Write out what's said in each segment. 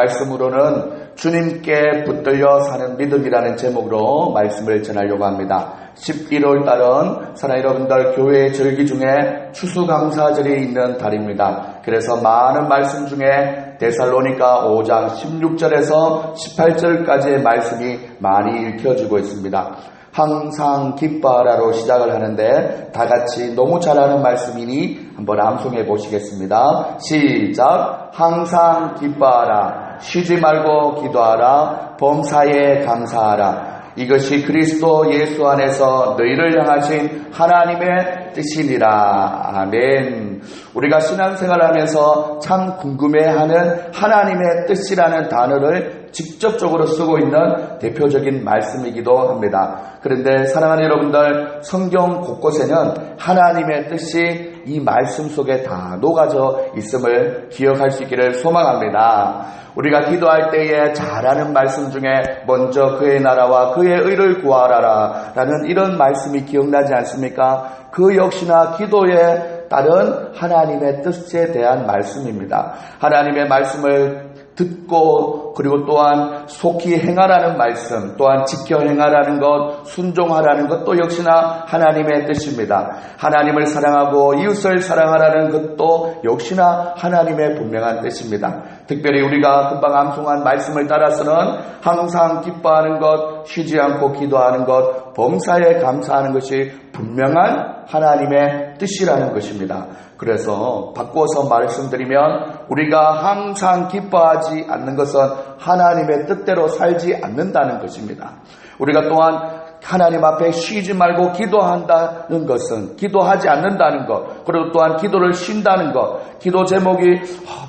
말씀으로는 주님께 붙들려 사는 믿음이라는 제목으로 말씀을 전하려고 합니다. 11월 달은 사랑하는 여러분들 교회 절기 중에 추수감사절이 있는 달입니다. 그래서 많은 말씀 중에 데살로니가 5장 16절에서 18절까지의 말씀이 많이 읽혀지고 있습니다. 항상 기뻐하라로 시작을 하는데 다 같이 너무 잘 아는 말씀이니 한번 암송해 보시겠습니다. 시작. 항상 기뻐하라, 쉬지 말고 기도하라, 범사에 감사하라. 이것이 그리스도 예수 안에서 너희를 향하신 하나님의 뜻이니라. 아멘. 우리가 신앙생활하면서 참 궁금해하는 하나님의 뜻이라는 단어를 직접적으로 쓰고 있는 대표적인 말씀이기도 합니다. 그런데 사랑하는 여러분들, 성경 곳곳에는 하나님의 뜻이 이 말씀 속에 다 녹아져 있음을 기억할 수 있기를 소망합니다. 우리가 기도할 때에 잘하는 말씀 중에 먼저 그의 나라와 그의 의를 구하라 라는 이런 말씀이 기억나지 않습니까? 그 역시나 기도에 따른 하나님의 뜻에 대한 말씀입니다. 하나님의 말씀을 듣고 그리고 또한 속히 행하라는 말씀, 또한 지켜 행하라는 것, 순종하라는 것도 역시나 하나님의 뜻입니다. 하나님을 사랑하고 이웃을 사랑하라는 것도 역시나 하나님의 분명한 뜻입니다. 특별히 우리가 금방 암송한 말씀을 따라서는 항상 기뻐하는 것, 쉬지 않고 기도하는 것, 범사에 감사하는 것이 분명한 하나님의 뜻이라는 것입니다. 그래서 바꿔서 말씀드리면 우리가 항상 기뻐하지 않는 것은 하나님의 뜻대로 살지 않는다는 것입니다. 우리가 또한 하나님 앞에 쉬지 말고 기도한다는 것은 기도하지 않는다는 것, 그리고 또한 기도를 쉰다는 것, 기도 제목이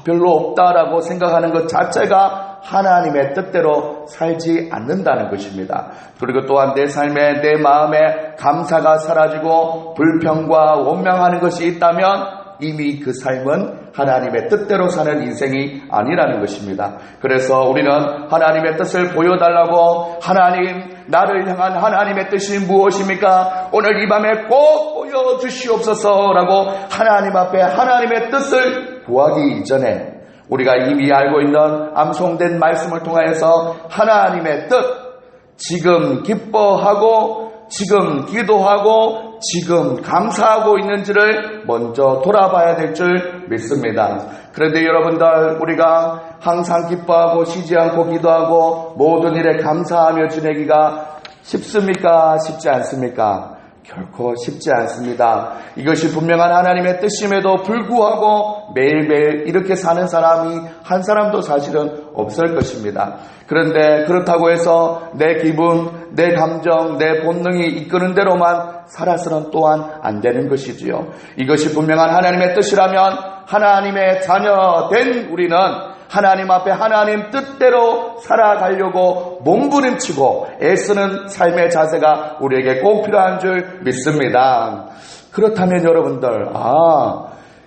별로 없다라고 생각하는 것 자체가 하나님의 뜻대로 살지 않는다는 것입니다. 그리고 또한 내 삶에 내 마음에 감사가 사라지고 불평과 원망하는 것이 있다면 이미 그 삶은 하나님의 뜻대로 사는 인생이 아니라는 것입니다. 그래서 우리는 하나님의 뜻을 보여달라고, 하나님 나를 향한 하나님의 뜻이 무엇입니까? 오늘 이 밤에 꼭 보여주시옵소서라고 하나님 앞에 하나님의 뜻을 구하기 이전에 우리가 이미 알고 있는 암송된 말씀을 통하여서 하나님의 뜻, 지금 기뻐하고 지금 기도하고 지금 감사하고 있는지를 먼저 돌아봐야 될 줄 믿습니다. 그런데 여러분들, 우리가 항상 기뻐하고 쉬지 않고 기도하고 모든 일에 감사하며 지내기가 쉽습니까? 쉽지 않습니까? 결코 쉽지 않습니다. 이것이 분명한 하나님의 뜻임에도 불구하고 매일매일 이렇게 사는 사람이 한 사람도 사실은 없을 것입니다. 그런데 그렇다고 해서 내 기분, 내 감정, 내 본능이 이끄는 대로만 살아서는 또한 안 되는 것이지요. 이것이 분명한 하나님의 뜻이라면 하나님의 자녀된 우리는 하나님 앞에 하나님 뜻대로 살아가려고 몸부림치고 애쓰는 삶의 자세가 우리에게 꼭 필요한 줄 믿습니다. 그렇다면 여러분들,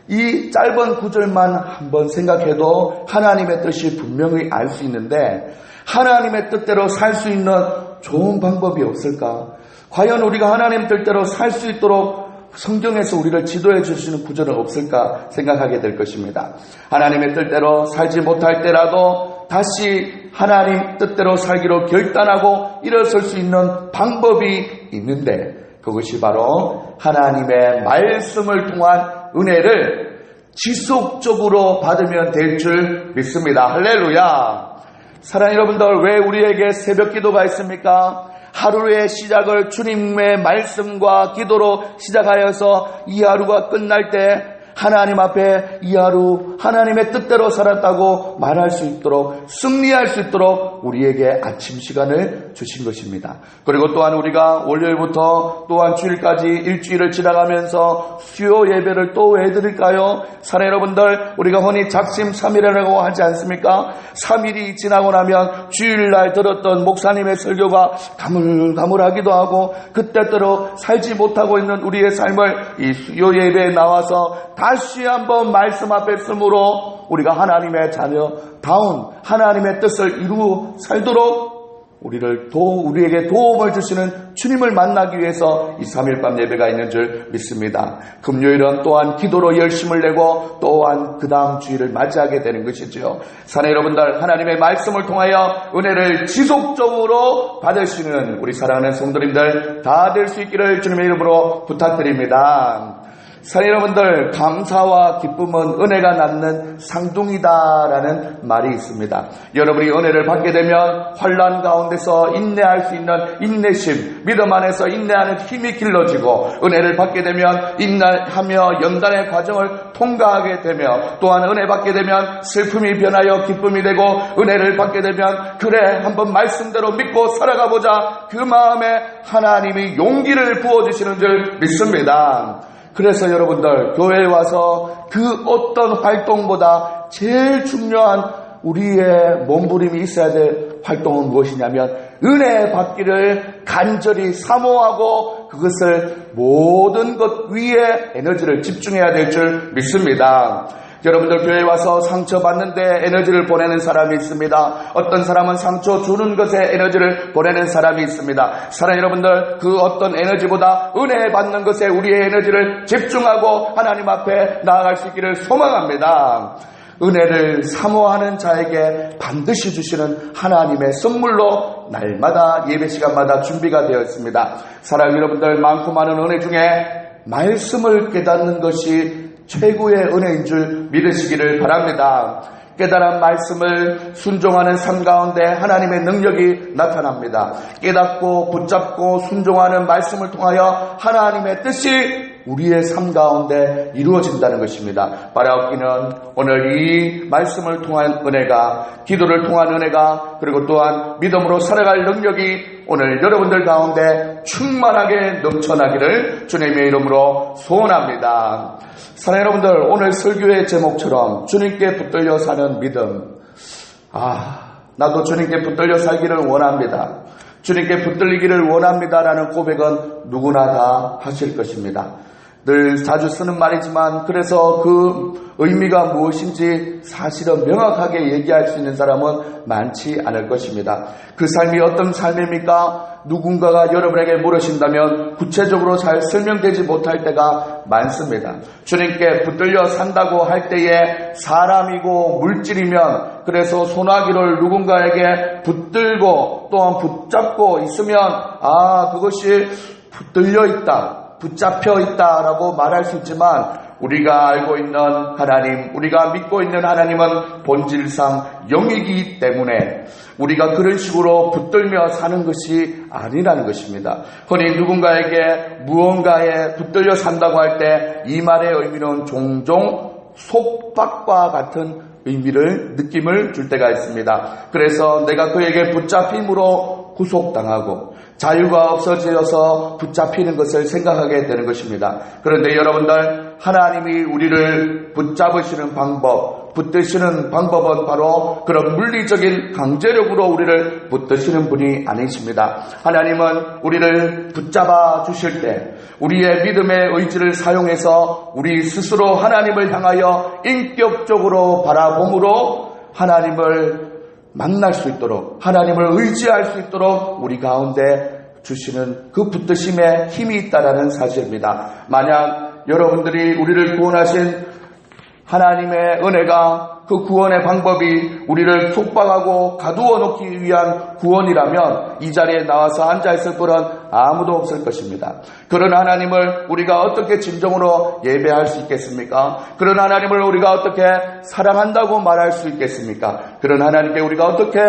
이 짧은 구절만 한번 생각해도 하나님의 뜻이 분명히 알 수 있는데 하나님의 뜻대로 살 수 있는 좋은 방법이 없을까? 과연 우리가 하나님 뜻대로 살 수 있도록 성경에서 우리를 지도해 주시는 구절은 없을까 생각하게 될 것입니다. 하나님의 뜻대로 살지 못할 때라도 다시 하나님 뜻대로 살기로 결단하고 일어설 수 있는 방법이 있는데 그것이 바로 하나님의 말씀을 통한 은혜를 지속적으로 받으면 될 줄 믿습니다. 할렐루야. 사랑하는 여러분들, 왜 우리에게 새벽 기도가 있습니까? 하루의 시작을 주님의 말씀과 기도로 시작하여서 이 하루가 끝날 때 하나님 앞에 이 하루 하나님의 뜻대로 살았다고 말할 수 있도록, 승리할 수 있도록 우리에게 아침 시간을 주신 것입니다. 그리고 또한 우리가 월요일부터 또한 주일까지 일주일을 지나가면서 수요 예배를 또 왜 드릴까요? 사랑하는 여러분들, 우리가 흔히 작심삼일이라고 하지 않습니까? 3일이 지나고 나면 주일날 들었던 목사님의 설교가 가물가물하기도 하고 그때대로 살지 못하고 있는 우리의 삶을 이 수요 예배에 나와서 다시 한번 말씀 앞에 서므로 우리가 하나님의 자녀다운 하나님의 뜻을 이루어 살도록 우리에게 도움을 주시는 주님을 만나기 위해서 이 3일 밤 예배가 있는 줄 믿습니다. 금요일은 또한 기도로 열심을 내고 또한 그 다음 주일을 맞이하게 되는 것이죠. 사랑하는 여러분들, 하나님의 말씀을 통하여 은혜를 지속적으로 받으시는 우리 사랑하는 성도님들 다 될 수 있기를 주님의 이름으로 부탁드립니다. 사랑하는 여러분들, 감사와 기쁨은 은혜가 낳는 상둥이다라는 말이 있습니다. 여러분이 은혜를 받게 되면 환난 가운데서 인내할 수 있는 인내심, 믿음 안에서 인내하는 힘이 길러지고, 은혜를 받게 되면 인내하며 연단의 과정을 통과하게 되며, 또한 은혜 받게 되면 슬픔이 변하여 기쁨이 되고, 은혜를 받게 되면 그래 한번 말씀대로 믿고 살아가보자, 그 마음에 하나님이 용기를 부어주시는 줄 믿습니다. 그래서 여러분들, 교회에 와서 그 어떤 활동보다 제일 중요한 우리의 몸부림이 있어야 될 활동은 무엇이냐면 은혜 받기를 간절히 사모하고 그것을 모든 것 위에 에너지를 집중해야 될 줄 믿습니다. 여러분들, 교회에 와서 상처받는데 에너지를 보내는 사람이 있습니다. 어떤 사람은 상처 주는 것에 에너지를 보내는 사람이 있습니다. 사랑하는 여러분들, 그 어떤 에너지보다 은혜 받는 것에 우리의 에너지를 집중하고 하나님 앞에 나아갈 수 있기를 소망합니다. 은혜를 사모하는 자에게 반드시 주시는 하나님의 선물로 날마다 예배 시간마다 준비가 되어 있습니다. 사랑하는 여러분들, 많고 많은 은혜 중에 말씀을 깨닫는 것이 최고의 은혜인 줄 믿으시기를 바랍니다. 깨달은 말씀을 순종하는 삶 가운데 하나님의 능력이 나타납니다. 깨닫고 붙잡고 순종하는 말씀을 통하여 하나님의 뜻이 우리의 삶 가운데 이루어진다는 것입니다. 바라옵기는 오늘 이 말씀을 통한 은혜가, 기도를 통한 은혜가, 그리고 또한 믿음으로 살아갈 능력이 오늘 여러분들 가운데 충만하게 넘쳐나기를 주님의 이름으로 소원합니다. 사랑하는 여러분들, 오늘 설교의 제목처럼 주님께 붙들려 사는 믿음. 나도 주님께 붙들려 살기를 원합니다. 주님께 붙들리기를 원합니다라는 고백은 누구나 다 하실 것입니다. 늘 자주 쓰는 말이지만 그래서 그 의미가 무엇인지 사실은 명확하게 얘기할 수 있는 사람은 많지 않을 것입니다. 그 삶이 어떤 삶입니까? 누군가가 여러분에게 물으신다면 구체적으로 잘 설명되지 못할 때가 많습니다. 주님께 붙들려 산다고 할 때에 사람이고 물질이면, 그래서 소나기를 누군가에게 붙들고 또한 붙잡고 있으면 그것이 붙들려 있다, 붙잡혀 있다라고 말할 수 있지만, 우리가 알고 있는 하나님, 우리가 믿고 있는 하나님은 본질상 영이기 때문에 우리가 그런 식으로 붙들며 사는 것이 아니라는 것입니다. 흔히 누군가에게 무언가에 붙들려 산다고 할 때 이 말의 의미는 종종 속박과 같은 느낌을 줄 때가 있습니다. 그래서 내가 그에게 붙잡힘으로 구속당하고 자유가 없어져서 붙잡히는 것을 생각하게 되는 것입니다. 그런데 여러분들, 하나님이 우리를 붙잡으시는 방법, 붙드시는 방법은 바로 그런 물리적인 강제력으로 우리를 붙드시는 분이 아니십니다. 하나님은 우리를 붙잡아 주실 때 우리의 믿음의 의지를 사용해서 우리 스스로 하나님을 향하여 인격적으로 바라봄으로 하나님을 만날 수 있도록, 하나님을 의지할 수 있도록 우리 가운데 주시는 그 붙드심에 힘이 있다는 사실입니다. 만약 여러분들이 우리를 구원하신 하나님의 은혜가, 그 구원의 방법이 우리를 속박하고 가두어 놓기 위한 구원이라면 이 자리에 나와서 앉아있을 분은 아무도 없을 것입니다. 그런 하나님을 우리가 어떻게 진정으로 예배할 수 있겠습니까? 그런 하나님을 우리가 어떻게 사랑한다고 말할 수 있겠습니까? 그런 하나님께 우리가 어떻게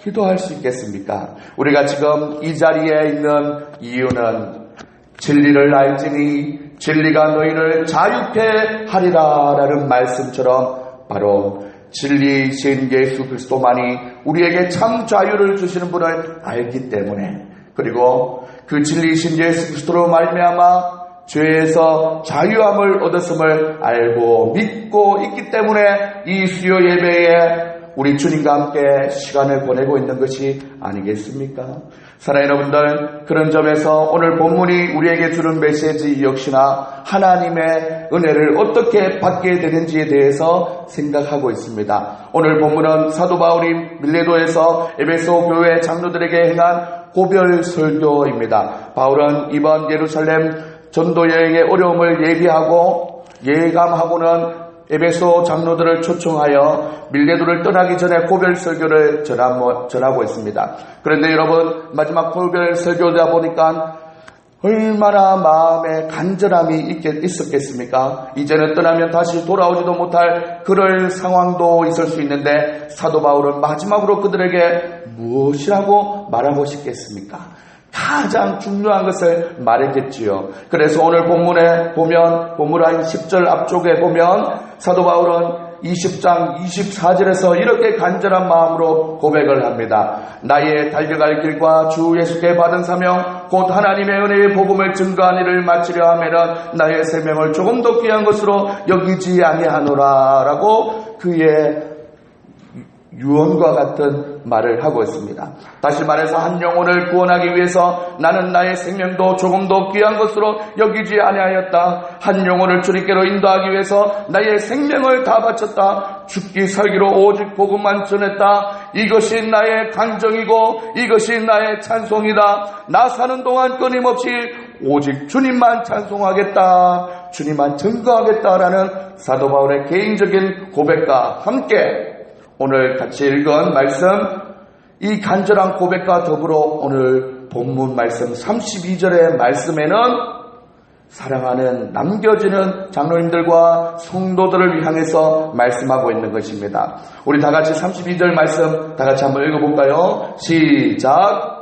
기도할 수 있겠습니까? 우리가 지금 이 자리에 있는 이유는 진리를 알지니 진리가 너희를 자유케 하리라 라는 말씀처럼 바로 진리이신 예수 그리스도만이 우리에게 참 자유를 주시는 분을 알기 때문에, 그리고 그 진리이신 예수 그리스도로 말미암아 죄에서 자유함을 얻었음을 알고 믿고 있기 때문에 이 수요 예배에 우리 주님과 함께 시간을 보내고 있는 것이 아니겠습니까? 사랑하는 여러분들, 그런 점에서 오늘 본문이 우리에게 주는 메시지 역시나 하나님의 은혜를 어떻게 받게 되는지에 대해서 생각하고 있습니다. 오늘 본문은 사도 바울이 밀레도에서 에베소 교회 장로들에게 행한 고별 설교입니다. 바울은 이번 예루살렘 전도 여행의 어려움을 예감하고는 에베소 장로들을 초청하여 밀레도를 떠나기 전에 고별 설교를 전하고 있습니다. 그런데 여러분, 마지막 고별 설교다 보니까 얼마나 마음에 간절함이 있었겠습니까? 이제는 떠나면 다시 돌아오지도 못할 그럴 상황도 있을 수 있는데 사도 바울은 마지막으로 그들에게 무엇이라고 말하고 싶겠습니까? 가장 중요한 것을 말했겠지요. 그래서 오늘 본문에 보면, 본문한 10절 앞쪽에 보면 사도 바울은 20장 24절에서 이렇게 간절한 마음으로 고백을 합니다. 나의 달려갈 길과 주 예수께 받은 사명 곧 하나님의 은혜의 복음을 증거한 일을 마치려 하면은 나의 생명을 조금 더 귀한 것으로 여기지 아니하노라 라고 그의 유언과 같은 말을 하고 있습니다. 다시 말해서 한 영혼을 구원하기 위해서 나는 나의 생명도 조금 더 귀한 것으로 여기지 아니하였다. 한 영혼을 주님께로 인도하기 위해서 나의 생명을 다 바쳤다. 죽기 살기로 오직 복음만 전했다. 이것이 나의 간정이고 이것이 나의 찬송이다. 나 사는 동안 끊임없이 오직 주님만 찬송하겠다. 주님만 증거하겠다라는 사도 바울의 개인적인 고백과 함께 오늘 같이 읽은 말씀, 이 간절한 고백과 더불어 오늘 본문 말씀 32절의 말씀에는 사랑하는 남겨지는 장로님들과 성도들을 향해서 말씀하고 있는 것입니다. 우리 다 같이 32절 말씀 다 같이 한번 읽어볼까요? 시작!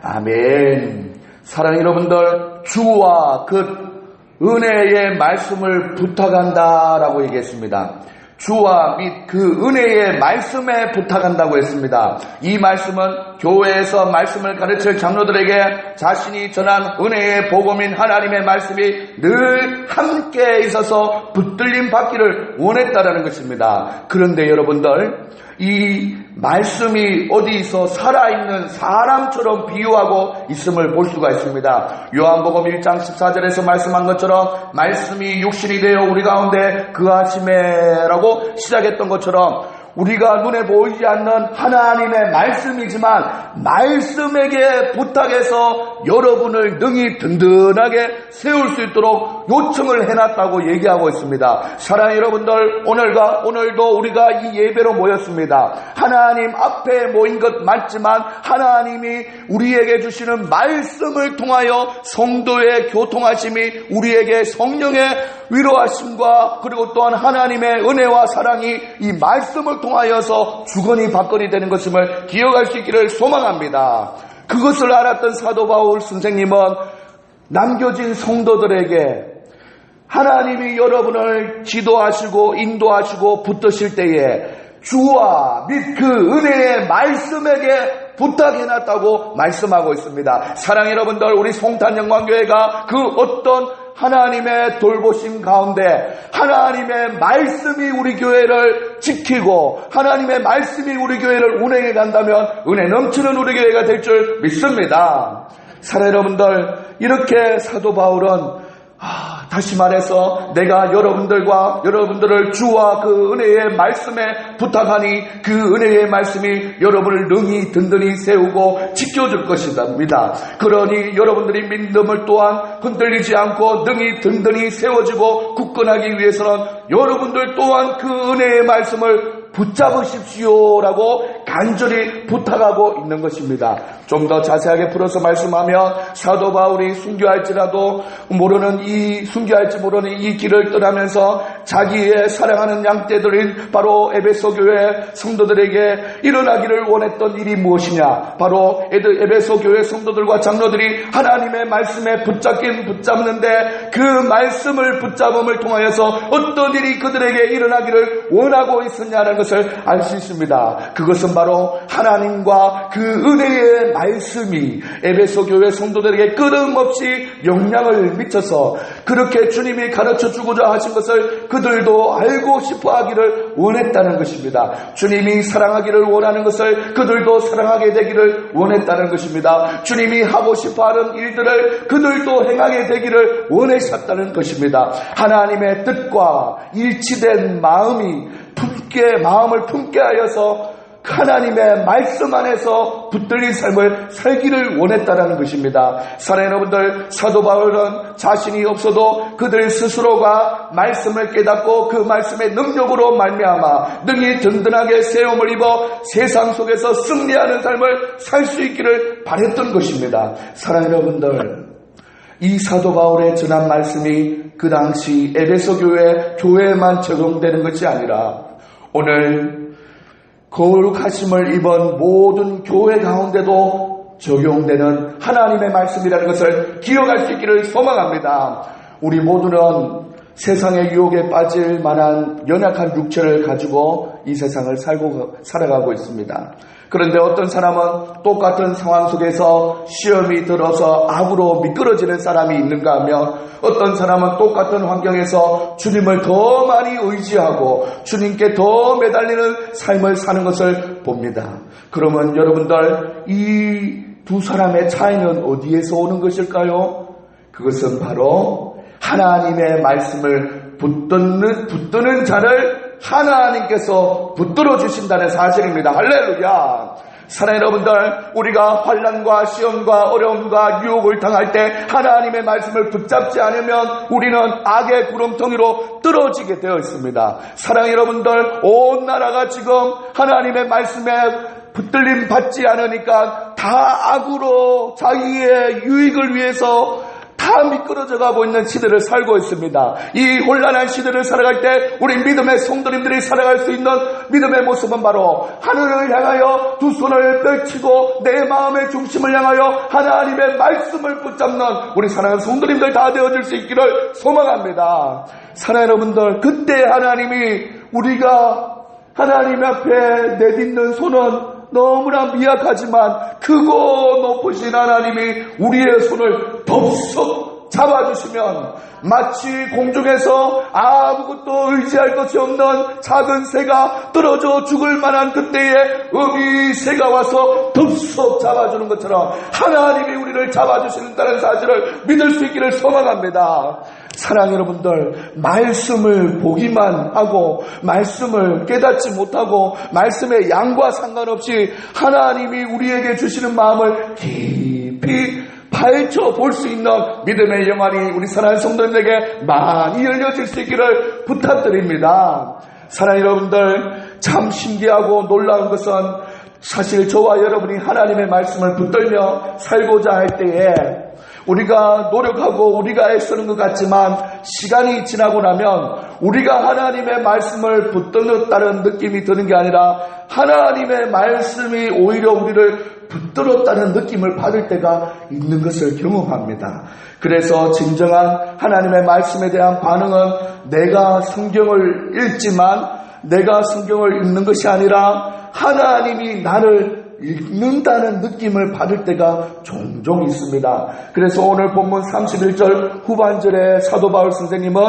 아멘. 사랑하는 여러분들, 주와 그 은혜의 말씀을 부탁한다라고 얘기했습니다. 주와 및 그 은혜의 말씀에 부탁한다고 했습니다. 이 말씀은 교회에서 말씀을 가르칠 장로들에게 자신이 전한 은혜의 복음인 하나님의 말씀이 늘 함께 있어서 붙들림 받기를 원했다라는 것입니다. 그런데 여러분들, 이 말씀이 어디서 살아있는 사람처럼 비유하고 있음을 볼 수가 있습니다. 요한복음 1장 14절에서 말씀한 것처럼 말씀이 육신이 되어 우리 가운데 그하심에라고 시작했던 것처럼 우리가 눈에 보이지 않는 하나님의 말씀이지만 말씀에게 부탁해서 여러분을 능히 든든하게 세울 수 있도록 요청을 해놨다고 얘기하고 있습니다. 사랑하는 여러분들, 오늘도 우리가 이 예배로 모였습니다. 하나님 앞에 모인 것 맞지만 하나님이 우리에게 주시는 말씀을 통하여 성도의 교통하심이 우리에게 성령의 위로하심과 그리고 또한 하나님의 은혜와 사랑이 이 말씀을 통하여서 주거니 받거니 되는 것임을 기억할 수 있기를 소망합니다. 그것을 알았던 사도 바울 선생님은 남겨진 성도들에게 하나님이 여러분을 지도하시고 인도하시고 붙드실 때에 주와 및 그 은혜의 말씀에게 부탁해놨다고 말씀하고 있습니다. 사랑하는 여러분들, 우리 송탄영광교회가 그 어떤 하나님의 돌보심 가운데 하나님의 말씀이 우리 교회를 지키고 하나님의 말씀이 우리 교회를 운행해 간다면 은혜 넘치는 우리 교회가 될 줄 믿습니다. 사랑하는 여러분들, 이렇게 사도 바울은 다시 말해서 내가 여러분들을 주와 그 은혜의 말씀에 부탁하니 그 은혜의 말씀이 여러분을 능히 든든히 세우고 지켜줄 것이답니다. 그러니 여러분들이 믿음을 또한 흔들리지 않고 능히 든든히 세워지고 굳건하기 위해서는 여러분들 또한 그 은혜의 말씀을 붙잡으십시오라고 간절히 부탁하고 있는 것입니다. 좀 더 자세하게 풀어서 말씀하면 사도 바울이 순교할지 모르는 이 길을 떠나면서 자기의 사랑하는 양떼들인 바로 에베소 교회 성도들에게 일어나기를 원했던 일이 무엇이냐? 바로 에베소 교회 성도들과 장로들이 하나님의 말씀에 붙잡는데 그 말씀을 붙잡음을 통하여서 어떤 일이 그들에게 일어나기를 원하고 있었냐는 것을 알 수 있습니다. 그것은 바로 하나님과 그 은혜의 말씀이 에베소 교회 성도들에게 끊임없이 영향을 미쳐서 그렇게 주님이 가르쳐 주고자 하신 것을 그들도 알고 싶어 하기를 원했다는 것입니다. 주님이 사랑하기를 원하는 것을 그들도 사랑하게 되기를 원했다는 것입니다. 주님이 하고 싶어 하는 일들을 그들도 행하게 되기를 원하셨다는 것입니다. 하나님의 뜻과 일치된 마음을 품게 하여서 하나님의 말씀 안에서 붙들린 삶을 살기를 원했다는 것입니다. 사랑하는 여러분들, 사도 바울은 자신이 없어도 그들 스스로가 말씀을 깨닫고 그 말씀의 능력으로 말미암아 능히 든든하게 세움을 입어 세상 속에서 승리하는 삶을 살 수 있기를 바랬던 것입니다. 사랑하는 여러분들, 이 사도 바울의 전한 말씀이 그 당시 에베소 교회에만 적용되는 것이 아니라 오늘 거룩하심을 입은 모든 교회 가운데도 적용되는 하나님의 말씀이라는 것을 기억할 수 있기를 소망합니다. 우리 모두는 세상의 유혹에 빠질 만한 연약한 육체를 가지고 이 세상을 살아가고 있습니다. 그런데 어떤 사람은 똑같은 상황 속에서 시험이 들어서 악으로 미끄러지는 사람이 있는가 하면 어떤 사람은 똑같은 환경에서 주님을 더 많이 의지하고 주님께 더 매달리는 삶을 사는 것을 봅니다. 그러면 여러분들, 이 두 사람의 차이는 어디에서 오는 것일까요? 그것은 바로 하나님의 말씀을 붙드는 자를 하나님께서 붙들어 주신다는 사실입니다. 할렐루야. 사랑하는 여러분들, 우리가 환난과 시험과 어려움과 유혹을 당할 때 하나님의 말씀을 붙잡지 않으면 우리는 악의 구렁텅이로 떨어지게 되어 있습니다. 사랑하는 여러분들, 온 나라가 지금 하나님의 말씀에 붙들림 받지 않으니까 다 악으로 자기의 유익을 위해서 다 미끄러져 가고 있는 시대를 살고 있습니다. 이 혼란한 시대를 살아갈 때 우리 믿음의 성도님들이 살아갈 수 있는 믿음의 모습은 바로 하늘을 향하여 두 손을 펼치고 내 마음의 중심을 향하여 하나님의 말씀을 붙잡는 우리 사랑하는 성도님들 다 되어질 수 있기를 소망합니다. 사랑하는 여러분들, 그때 하나님이 우리가 하나님 앞에 내딛는 손은 너무나 미약하지만 크고 높으신 하나님이 우리의 손을 덥석 잡아주시면 마치 공중에서 아무것도 의지할 것이 없는 작은 새가 떨어져 죽을 만한 그때에 어미 새가 와서 덥석 잡아주는 것처럼 하나님이 우리를 잡아주신다는 사실을 믿을 수 있기를 소망합니다. 사랑하는 여러분들, 말씀을 보기만 하고 말씀을 깨닫지 못하고 말씀의 양과 상관없이 하나님이 우리에게 주시는 마음을 깊이 파헤쳐 볼 수 있는 믿음의 영안이 우리 사랑하는 성도님에게 많이 열려질 수 있기를 부탁드립니다. 사랑하는 여러분들, 참 신기하고 놀라운 것은 사실 저와 여러분이 하나님의 말씀을 붙들며 살고자 할 때에 우리가 노력하고 우리가 애쓰는 것 같지만 시간이 지나고 나면 우리가 하나님의 말씀을 붙들었다는 느낌이 드는 게 아니라 하나님의 말씀이 오히려 우리를 붙들었다는 느낌을 받을 때가 있는 것을 경험합니다. 그래서 진정한 하나님의 말씀에 대한 반응은 내가 성경을 읽지만 내가 성경을 읽는 것이 아니라 하나님이 나를 읽는다는 느낌을 받을 때가 종종 있습니다. 그래서 오늘 본문 31절 후반절에 사도 바울 선생님은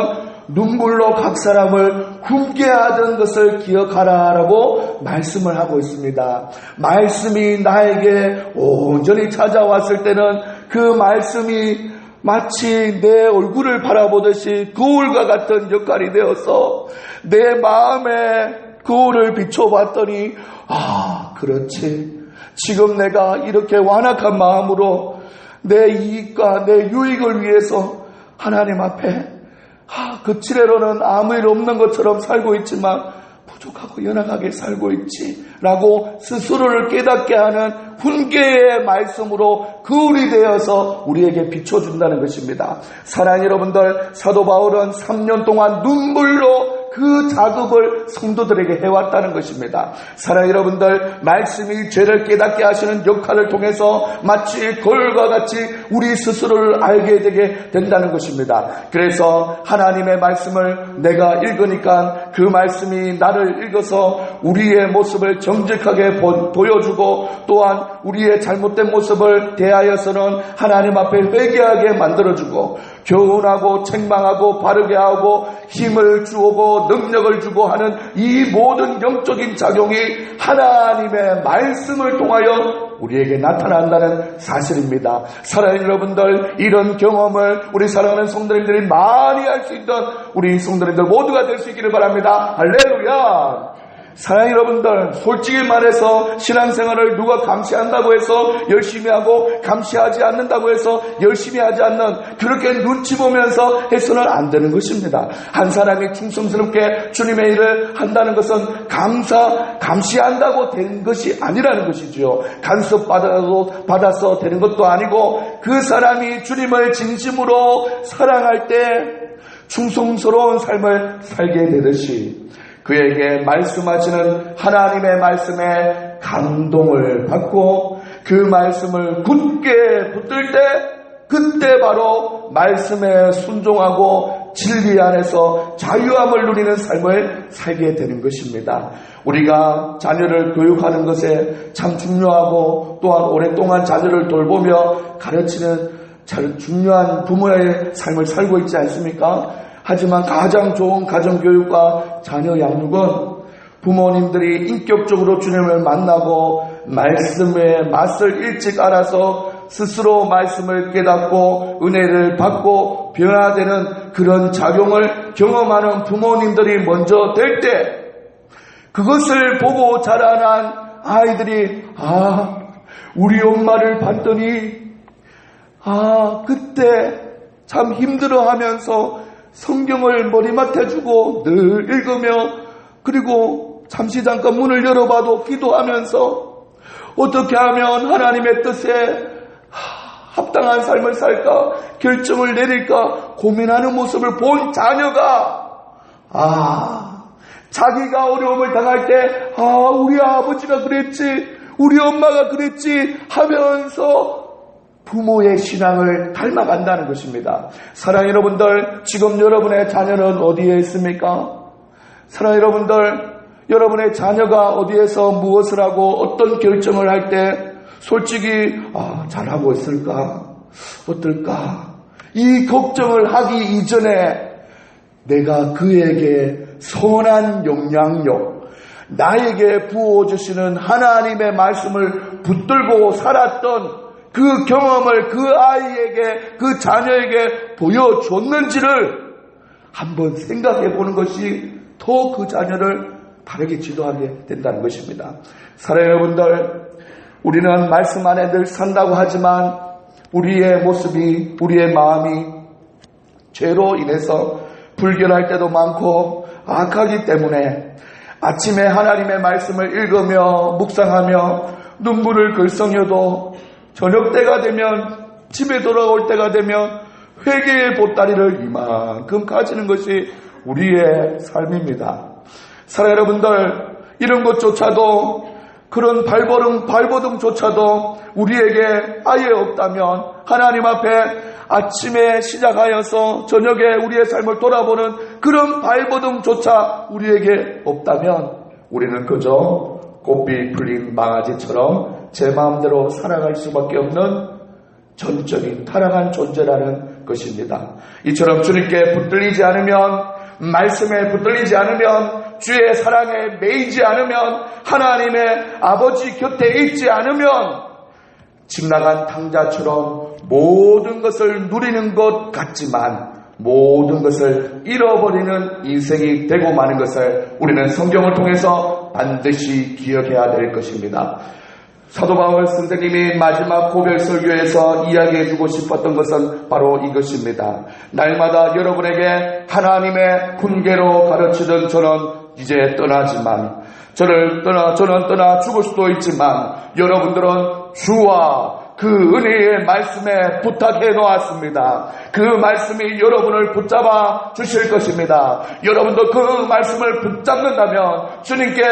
눈물로 각 사람을 hum게 하던 것을 기억하라라고 말씀을 하고 있습니다. 말씀이 나에게 온전히 찾아왔을 때는 그 말씀이 마치 내 얼굴을 바라보듯이 거울과 같은 역할이 되어서 내 마음에 거울을 비춰봤더니 그렇지. 지금 내가 이렇게 완악한 마음으로 내 이익과 내 유익을 위해서 하나님 앞에 거칠애로는 아무 일 없는 것처럼 살고 있지만 부족하고 연약하게 살고 있지 라고 스스로를 깨닫게 하는 훈계의 말씀으로 거울이 되어서 우리에게 비춰준다는 것입니다. 사랑하는 여러분들, 사도 바울은 3년 동안 눈물로 그 작업을 성도들에게 해왔다는 것입니다. 사랑하는 여러분들, 말씀이 죄를 깨닫게 하시는 역할을 통해서 마치 거울과 같이 우리 스스로를 알게 되게 된다는 것입니다. 그래서 하나님의 말씀을 내가 읽으니까 그 말씀이 나를 읽어서 우리의 모습을 정직하게 보여주고 또한 우리의 잘못된 모습을 대하여서는 하나님 앞에 회개하게 만들어주고 교훈하고 책망하고 바르게 하고 힘을 주고 능력을 주고 하는 이 모든 영적인 작용이 하나님의 말씀을 통하여 우리에게 나타난다는 사실입니다. 사랑하는 여러분들, 이런 경험을 우리 사랑하는 성도님들이 많이 할 수 있는 우리 성도님들 모두가 될 수 있기를 바랍니다. 할렐루야. 사랑하는 여러분들, 솔직히 말해서 신앙생활을 누가 감시한다고 해서 열심히 하고 감시하지 않는다고 해서 열심히 하지 않는, 그렇게 눈치 보면서 해서는 안 되는 것입니다. 한 사람이 충성스럽게 주님의 일을 한다는 것은 감시한다고 된 것이 아니라는 것이죠. 간섭 받아서 되는 것도 아니고, 그 사람이 주님을 진심으로 사랑할 때 충성스러운 삶을 살게 되듯이 그에게 말씀하시는 하나님의 말씀에 감동을 받고 그 말씀을 굳게 붙들 때, 그때 바로 말씀에 순종하고 진리 안에서 자유함을 누리는 삶을 살게 되는 것입니다. 우리가 자녀를 교육하는 것에 참 중요하고, 또한 오랫동안 자녀를 돌보며 가르치는 참 중요한 부모의 삶을 살고 있지 않습니까? 하지만 가장 좋은 가정교육과 자녀 양육은 부모님들이 인격적으로 주님을 만나고 말씀의 맛을 일찍 알아서 스스로 말씀을 깨닫고 은혜를 받고 변화되는 그런 작용을 경험하는 부모님들이 먼저 될 때, 그것을 보고 자라난 아이들이 우리 엄마를 봤더니 그때 참 힘들어하면서 성경을 머리맡에 주고 늘 읽으며, 그리고 잠시 잠깐 문을 열어봐도 기도하면서 어떻게 하면 하나님의 뜻에 합당한 삶을 살까 결정을 내릴까 고민하는 모습을 본 자녀가 자기가 어려움을 당할 때 우리 아버지가 그랬지, 우리 엄마가 그랬지 하면서 부모의 신앙을 닮아간다는 것입니다. 사랑하는 여러분들, 지금 여러분의 자녀는 어디에 있습니까? 사랑하는 여러분들, 여러분의 자녀가 어디에서 무엇을 하고 어떤 결정을 할 때 솔직히 잘하고 있을까? 어떨까? 이 걱정을 하기 이전에 내가 그에게 선한 영향력, 나에게 부어주시는 하나님의 말씀을 붙들고 살았던 그 경험을 그 아이에게, 그 자녀에게 보여줬는지를 한번 생각해 보는 것이 더 그 자녀를 바르게 지도하게 된다는 것입니다. 사랑하는 여러분들, 우리는 말씀 안에 늘 산다고 하지만 우리의 모습이, 우리의 마음이 죄로 인해서 불결할 때도 많고 악하기 때문에 아침에 하나님의 말씀을 읽으며 묵상하며 눈물을 글썽여도 저녁 때가 되면, 집에 돌아올 때가 되면 회개의 보따리를 이만큼 가지는 것이 우리의 삶입니다. 사랑하는 여러분들, 이런 것조차도, 그런 발버둥조차도 우리에게 아예 없다면, 하나님 앞에 아침에 시작하여서 저녁에 우리의 삶을 돌아보는 그런 발버둥조차 우리에게 없다면 우리는 그저 꽃비 풀린 망아지처럼 제 마음대로 살아갈 수밖에 없는 전적인 타락한 존재라는 것입니다. 이처럼 주님께 붙들리지 않으면, 말씀에 붙들리지 않으면, 주의 사랑에 매이지 않으면, 하나님의 아버지 곁에 있지 않으면 집 나간 탕자처럼 모든 것을 누리는 것 같지만 모든 것을 잃어버리는 인생이 되고 마는 것을 우리는 성경을 통해서 반드시 기억해야 될 것입니다. 사도 바울 선생님이 마지막 고별 설교에서 이야기해주고 싶었던 것은 바로 이것입니다. 날마다 여러분에게 하나님의 훈계로 가르치던 저는 이제 떠나지만, 저는 떠나 죽을 수도 있지만 여러분들은 주와 그 은혜의 말씀에 부탁해 놓았습니다. 그 말씀이 여러분을 붙잡아 주실 것입니다. 여러분도 그 말씀을 붙잡는다면 주님께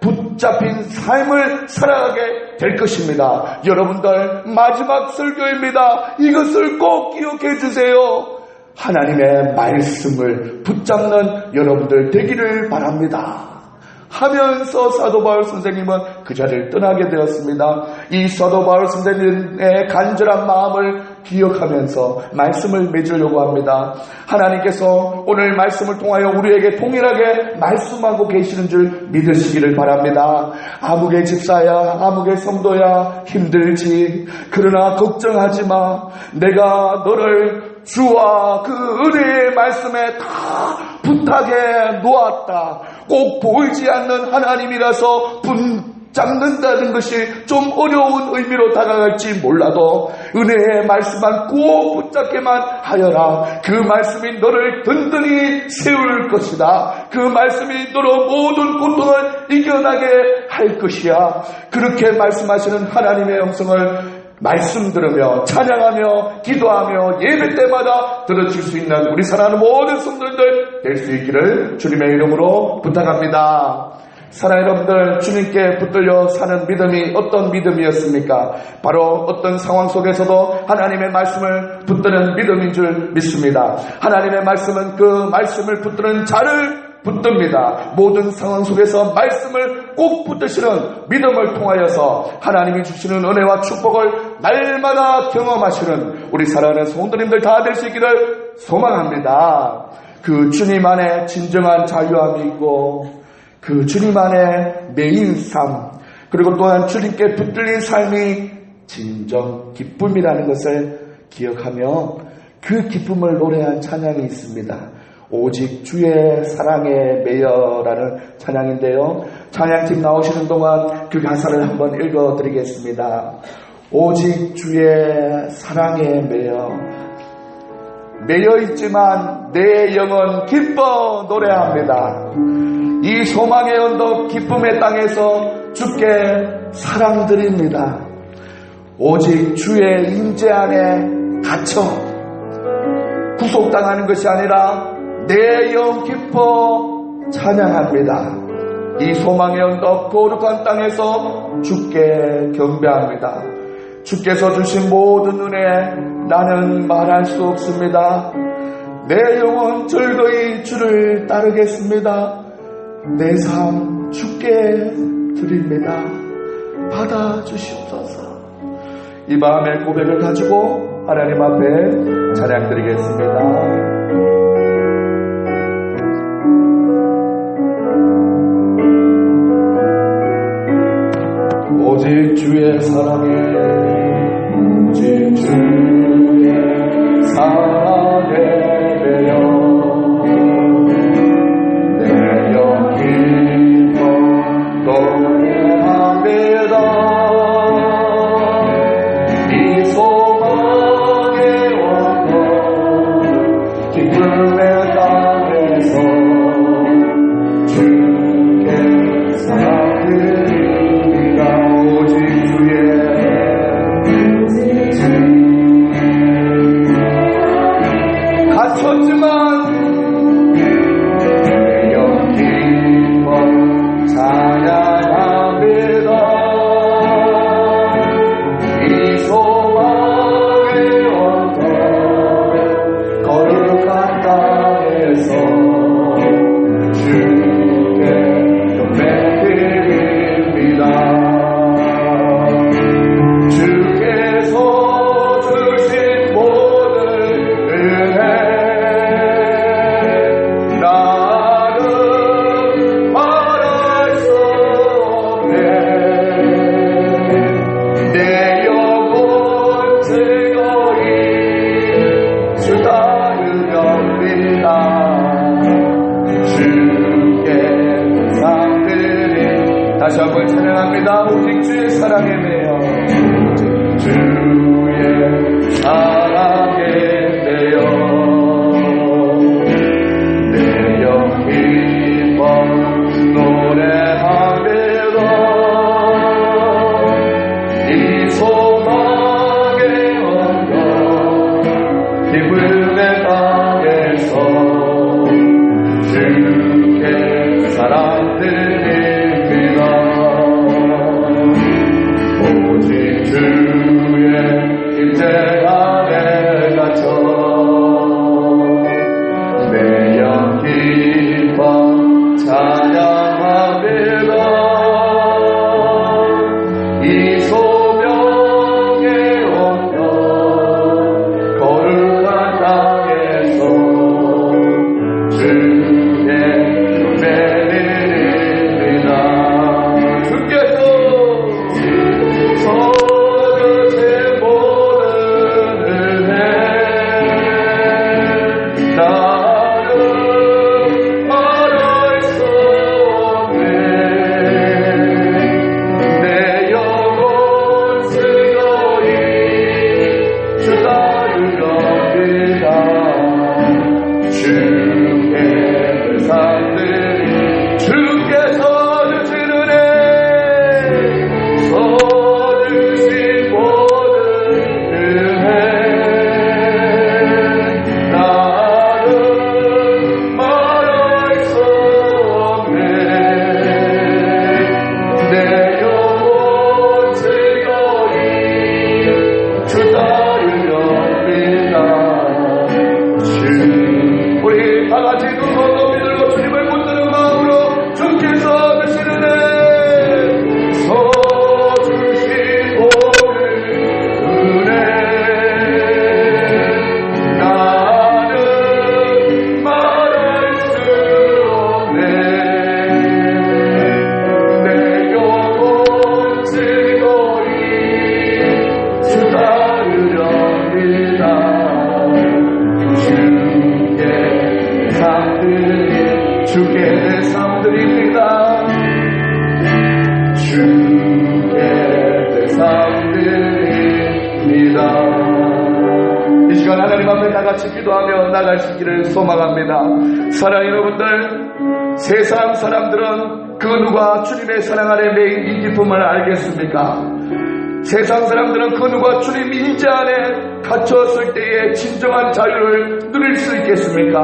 붙잡힌 삶을 살아가게 될 것입니다. 여러분들, 마지막 설교입니다. 이것을 꼭 기억해 주세요. 하나님의 말씀을 붙잡는 여러분들 되기를 바랍니다. 하면서 사도 바울 선생님은 그 자리를 떠나게 되었습니다. 이 사도 바울 선생님의 간절한 마음을 기억하면서 말씀을 맺으려고 합니다. 하나님께서 오늘 말씀을 통하여 우리에게 동일하게 말씀하고 계시는 줄 믿으시기를 바랍니다. 아무개 집사야, 아무개 성도야, 힘들지. 그러나 걱정하지 마. 내가 너를 주와 그 은혜의 말씀에 다 부탁해 놓았다. 꼭 보이지 않는 하나님이라서 붙잡는다는 것이 좀 어려운 의미로 다가갈지 몰라도 은혜의 말씀만 꼭 붙잡게만 하여라. 그 말씀이 너를 든든히 세울 것이다. 그 말씀이 너로 모든 고통을 이겨나게 할 것이야. 그렇게 말씀하시는 하나님의 음성을 말씀 들으며 찬양하며 기도하며 예배 때마다 들어줄 수 있는 우리 사랑하는 모든 성도들 될 수 있기를 주님의 이름으로 부탁합니다. 사랑하는 여러분들, 주님께 붙들려 사는 믿음이 어떤 믿음이었습니까? 바로 어떤 상황 속에서도 하나님의 말씀을 붙드는 믿음인 줄 믿습니다. 하나님의 말씀은 그 말씀을 붙드는 자를 붙듭니다. 모든 상황 속에서 말씀을 꼭 붙드시는 믿음을 통하여서 하나님이 주시는 은혜와 축복을 날마다 경험하시는 우리 사랑하는 성도님들 다 될 수 있기를 소망합니다. 그 주님 안에 진정한 자유함이 있고 그 주님 안에 매인 삶, 그리고 또한 주님께 붙들린 삶이 진정 기쁨이라는 것을 기억하며 그 기쁨을 노래한 찬양이 있습니다. 오직 주의 사랑에 매여라는 찬양인데요. 찬양팀 나오시는 동안 그 가사를 한번 읽어드리겠습니다. 오직 주의 사랑에 매여 있지만 내 영혼 기뻐 노래합니다. 이 소망의 언덕 기쁨의 땅에서 주께 사랑드립니다. 오직 주의 임재 안에 갇혀 구속당하는 것이 아니라 내 영 기뻐 찬양합니다. 이 소망의 언덕 거룩한 땅에서 주께 경배합니다. 주께서 주신 모든 은혜 나는 말할 수 없습니다. 내 영혼 즐거이 주를 따르겠습니다. 내 삶 주께 드립니다. 받아주시옵소서. 이 마음의 고백을 가지고 하나님 앞에 찬양드리겠습니다. 오직 주의 사랑에 오직 주의 사랑에 매여 내 영 기뻐 노래합니다. 이 소망의 언덕 기쁨의 땅에서 주께 사랑드립니다. 오직 주의 갇혔지만 내 영 기뻐 찬양합니다. 이 소망의 언덕 거룩한 땅에서 주께 매드립니다. 주께서 주신 모든 은혜 나는 말할 수 없네. 내 영혼 즐거이 주 따르렵니다. 주께 상드리 다시 한번 찬양합니다. 오직 주의 사랑에 매여 주의 사랑에 매여 내 영 기뻐 노래하리라. 이 소망의 언덕 기쁨의 땅에서 주께 사랑드립니다. 오직 주의 임재 안에 갇혀 내 영 기뻐 찬양합니다. 이 소명의 언덕 기도하며 나가시기를 소망합니다. 사랑하는 여러분들, 세상 사람들은 그 누가 주님의 사랑 안에 매인 이 기쁨을 알겠습니까? 세상 사람들은 그 누가 주님 임재 안에 갇혔을 때의 진정한 자유를 누릴 수 있겠습니까?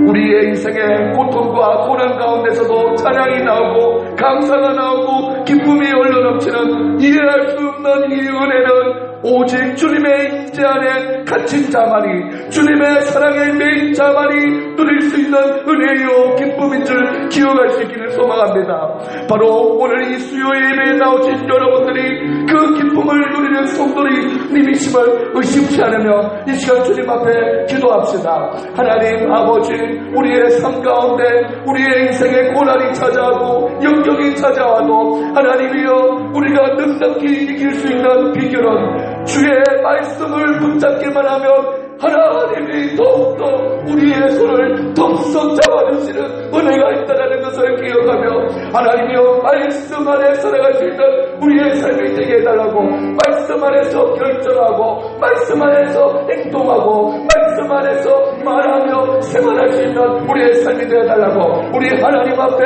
우리의 인생의 고통과 고난 가운데서도 찬양이 나오고 감사가 나오고 기쁨이 흘러넘치는 이해할 수 없는 이 은혜는 오직 주님의 임재 안에 갇힌 자만이, 주님의 사랑에 매인 자만이 누릴 수 있는 은혜요 기쁨인 줄 기억할 수 있기를 소망합니다. 바로 오늘 이 수요일 예배에 나오신 여러분들이 그 기쁨을 누리는 성도님이심을 의심치 않으며 이 시간 주님 앞에 기도합시다. 하나님 아버지, 우리의 삶 가운데 우리의 인생에 고난이 찾아오고 역경이 찾아와도 하나님이여, 우리가 넉넉히 이길 수 있는 비결은 주의 말씀을 붙잡기만 하면 하나님이 더욱더 우리의 손을 덥석 잡아주시는 은혜가 있다는 것을 기억하며, 하나님이여, 말씀 안에 살아갈 수 있는 우리의 삶이 되게 해달라고, 말씀 안에서 결정하고 말씀 안에서 행동하고 말씀 안에서 말하며 생활할 수 있는 우리의 삶이 되어달라고, 우리 하나님 앞에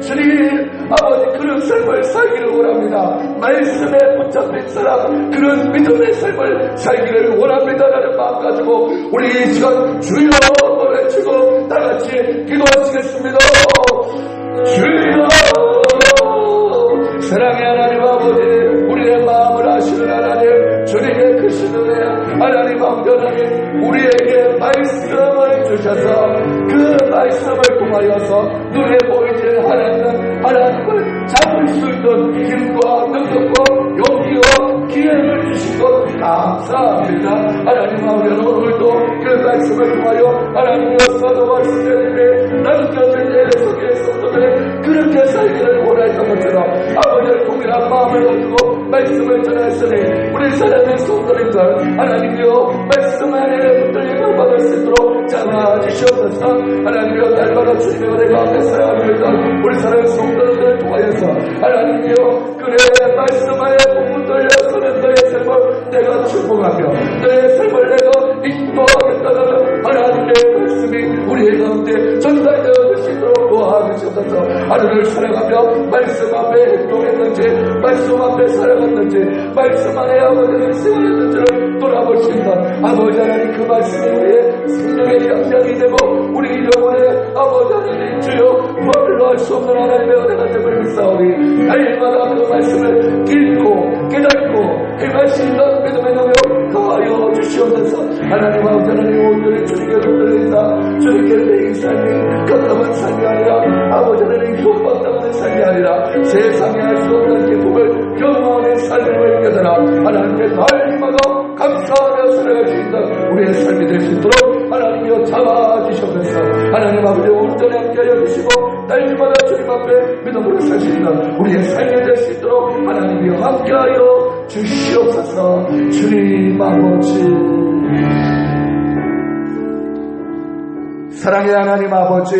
주님 아버지 그런 삶을 살기를 원합니다. 말씀에 붙잡힌 사람, 그런 믿음의 삶을 살기를 원합니다라는 마음 가지고 우리 이 시간 주여 외치고 다같이 기도하시겠습니다. 주여, 사랑의 하나님 아버지, 우리의 마음을 아시는 하나님, 주님의 크신 은혜, 하나님 하나님, 우리에게 말씀을 주셔서 그 말씀을 통하여서 눈에 보이지 않는 하나님을 잡을 수 있는 힘과 능력과 용기와 기회를 주신 것 감사합니다. 하나님 아버지, 오늘도 그 말씀을 통하여 하나님의 사도와 시대님의 남겨진 내 속의 성도들의 그렇게 살기를 원했던 것처럼 아버지의 동일한 마음을 가지고 말씀을 전하시니 우리 사랑의 성도님들, 하나님이여, 말씀 안에 붙들림을 받을 수 있도록 잡아주시옵소서. 하나님이여, 날마다 주님의 은혜 가운데 살아가는 우리 사랑의 성도들을 통하여서 하나님이여, 그래 말씀 안에 붙들려 서는 너의 삶을 내가 축복하며 너의 삶을 내가 인도하겠다는 하나님의 말씀이 우리의 가운데 전달되어 수 있도록 도와주시옵소서. 하늘을 살아가며 말씀 앞에 행동했는지, 말씀 앞에 살아갔는지, 말씀 안에 아버지를 세워냈는지를 돌아볼 수 있는 아버지 하나님, 그 말씀이 우리의 생명의 양장이 되고 우리 영혼의 아버지 하나님 주여 부활로 할 수 없는 하나님의 은혜가 됨을 믿사오니 날마다 그 말씀을 읽고 깨닫고 행할 수 있는 믿음의 능력 더하여 주시옵소서. 하나님 아버지 하나님, 오늘의 주님께 붙들려있다 주님께 매인 삶이 가까운 삶이 아니라 아버지 하나님 흉박당하는 삶이 아니라 세상에 할 수 없는 기쁨을 경험하는 삶을 깨달아 하나님께 날마다 감사하며 살아갈 수 있는 우리의 삶이 될 수 있도록 하나님이여 잡아주시옵소서. 하나님 아버지, 온전히 함께하여 주시고 날마다 주님 앞에 믿음으로 살 수 있는 우리의 삶이 될 수 있도록 하나님이여 함께하여 주시옵소서. 주님 아버지, 사랑의 하나님 아버지,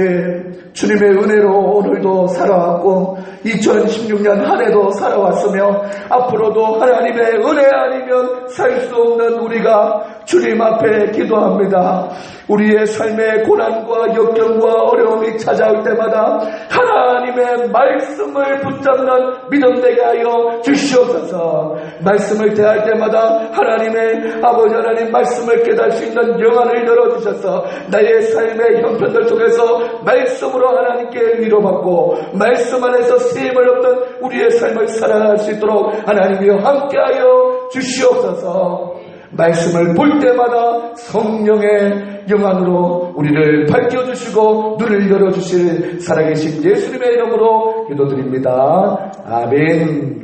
주님의 은혜로 오늘도 살아왔고 2016년 한 해도 살아왔으며 앞으로도 하나님의 은혜 아니면 살 수 없는 우리가 주님 앞에 기도합니다. 우리의 삶의 고난과 역경과 어려움이 찾아올 때마다 하나님의 말씀을 붙잡는 믿음 되게 하여 주시옵소서. 말씀을 대할 때마다 하나님의 아버지 하나님 말씀을 깨달을 수 있는 영안을 열어주셔서 나의 삶의 형편들 속에서 말씀으로 하나님께 위로받고 말씀 안에서 쓰임을 얻는 우리의 삶을 살아갈 수 있도록 하나님이여 함께하여 주시옵소서. 말씀을 볼 때마다 성령의 영안으로 우리를 밝혀주시고 눈을 열어주실 살아계신 예수님의 이름으로 기도드립니다. 아멘.